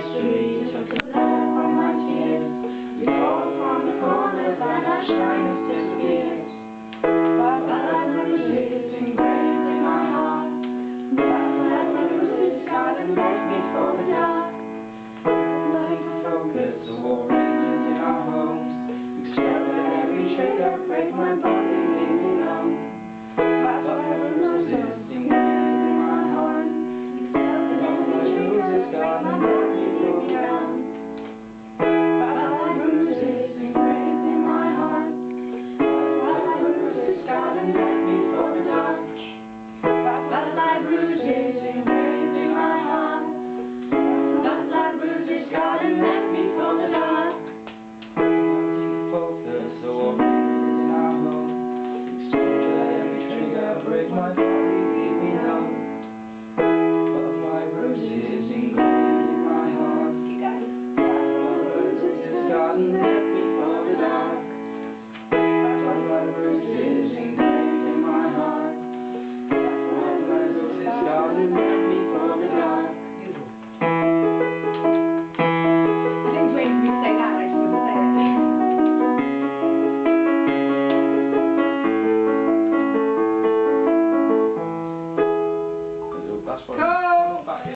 mystery took a blur from my tears. We fall from the corners and our shyness disappears. But bruises engraved in my heart. But bruises scarred and left me for the dark. Like the focus of war rages in our homes. Explode at every trigger, break my body, leave me alone. But bruises engraved in my heart. Bruises scarred and left me for the dark. But bruises engraved in my heart. But bruises scarred and left me for the dark. But bruises engraved in my heart. But bruises scarred and left me for the dark. Focus, so all in our home. Explode at every trigger, break my body, leave me numb. But my bruises engraved in my heart. But bruises scarred and left me for the dark. But my bruises